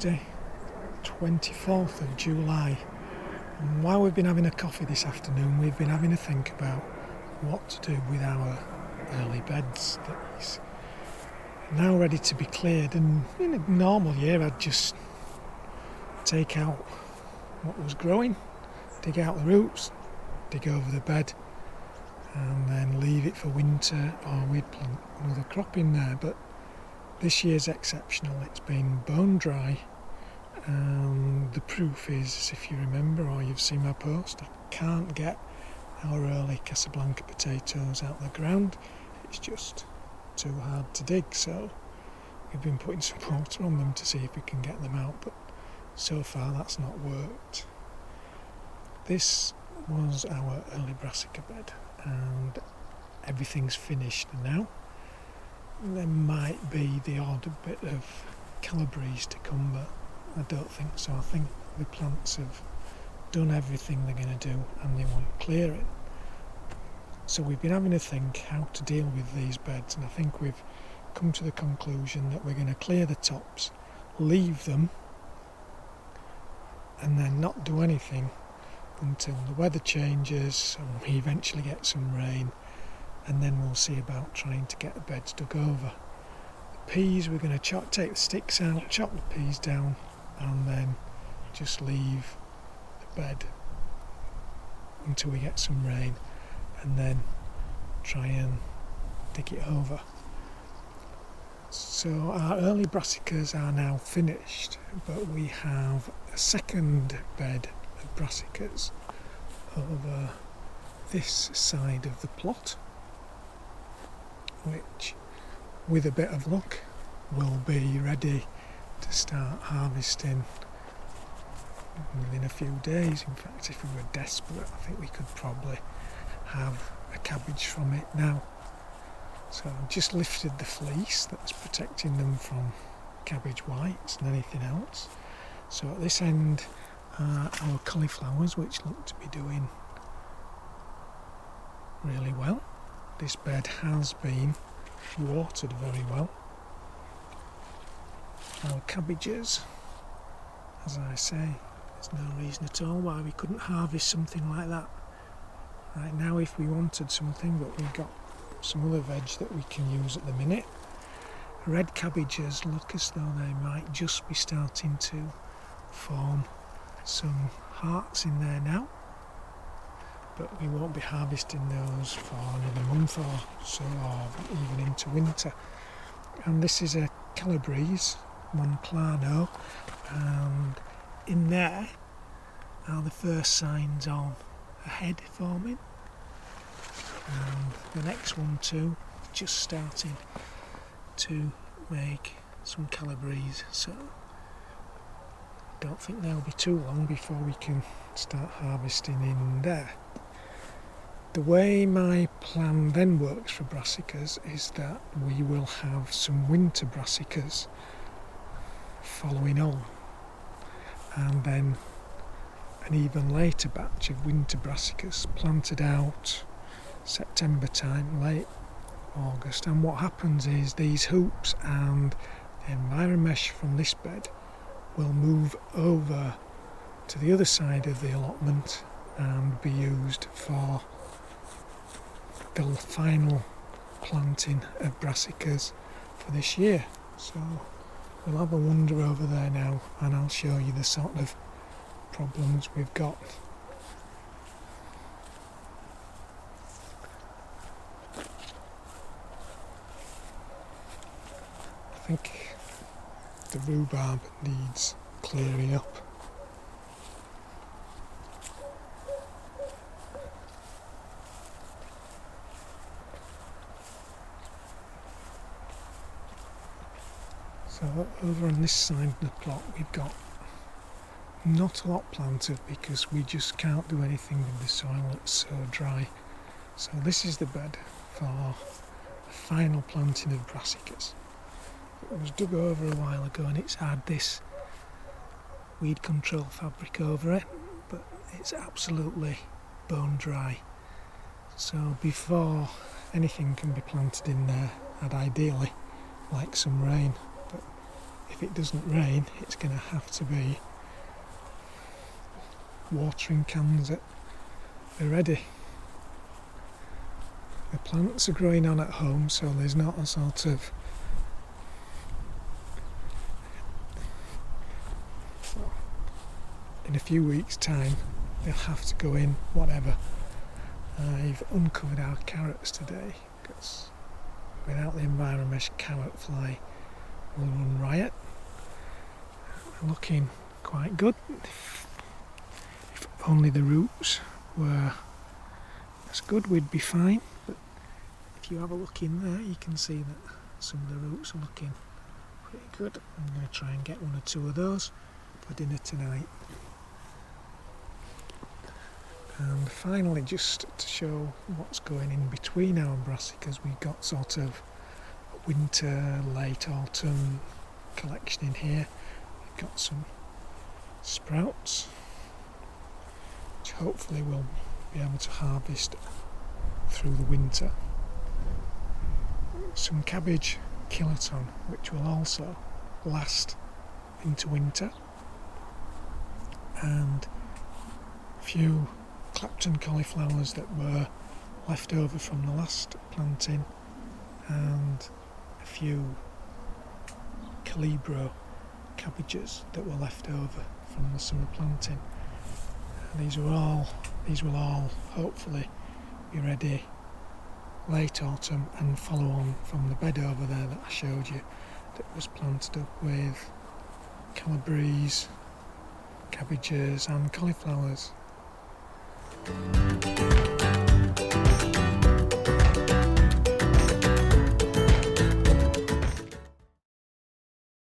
Tuesday, 24th of July, and while we've been having a coffee this afternoon, we've been having a think about what to do with our early beds that is now ready to be cleared. And in a normal year I'd just take out what was growing, dig out the roots, dig over the bed and then leave it for winter, or we'd plant another crop in there. But this year's exceptional. It's been bone dry, and the proof is, if you remember or you've seen my post, I can't get our early Casablanca potatoes out of the ground. It's just too hard to dig, so we've been putting some water on them to see if we can get them out, but so far that's not worked. This was our early brassica bed, and everything's finished now. There might be the odd bit of Cabbages to come, but I don't think so. I think the plants have done everything they're going to do and they want clearing. So we've been having a think how to deal with these beds, and I think we've come to the conclusion that we're going to clear the tops, leave them, and then not do anything until the weather changes and we eventually get some rain, and then we'll see about trying to get the beds dug over. The peas, we're going to take the sticks out, chop the peas down, and then just leave the bed until we get some rain, and then try and dig it over. So our early brassicas are now finished, but we have a second bed of brassicas over this side of the plot, which with a bit of luck will be ready to start harvesting within a few days. In fact, if we were desperate, I think we could probably have a cabbage from it now. So I've just lifted the fleece that's protecting them from cabbage whites and anything else. So at this end are our cauliflowers, which look to be doing really well. This bed has been watered very well. Our cabbages, as I say, there's no reason at all why we couldn't harvest something like that right now if we wanted something, but we've got some other veg that we can use at the minute. Red cabbages look as though they might just be starting to form some hearts in there now, but we won't be harvesting those for another month or so, or even into winter. And this is a Calabrese Monclano, and in there are the first signs of a head forming, and the next one too, just starting to make some Calabrese, so don't think they'll be too long before we can start harvesting in there. The way my plan then works for brassicas is that we will have some winter brassicas following on, and then an even later batch of winter brassicas planted out September time, late August. And what happens is these hoops and the enviromesh from this bed will move over to the other side of the allotment and be used for the final planting of brassicas for this year. So we'll have a wander over there now, and I'll show you the sort of problems we've got. I think the rhubarb needs clearing up. So over on this side of the plot we've got not a lot planted because we just can't do anything with the soil, it's so dry. So this is the bed for the final planting of brassicas. It was dug over a while ago and it's had this weed control fabric over it, but it's absolutely bone dry. So before anything can be planted in there, I'd ideally like some rain, but if it doesn't rain, it's going to have to be watering cans that are ready. The plants are growing on at home, so there's not a sort of in a few weeks' time they'll have to go in whatever. I've uncovered our carrots today because without the environment carrot fly will run riot. They're looking quite good. If only the roots were as good, we'd be fine. But if you have a look in there, you can see that some of the roots are looking pretty good. I'm going to try and get one or two of those for dinner tonight. And finally, just to show what's going in between our brassicas, we've got sort of winter, late autumn collection in here. We've got some sprouts, which hopefully we'll be able to harvest through the winter. Some cabbage kiloton, which will also last into winter, and a few Cabbages and Cauliflowers that were left over from the last planting, and a few Calibro cabbages that were left over from the summer planting. These will all hopefully be ready late autumn and follow on from the bed over there that I showed you that was planted up with calabrese, cabbages and cauliflowers.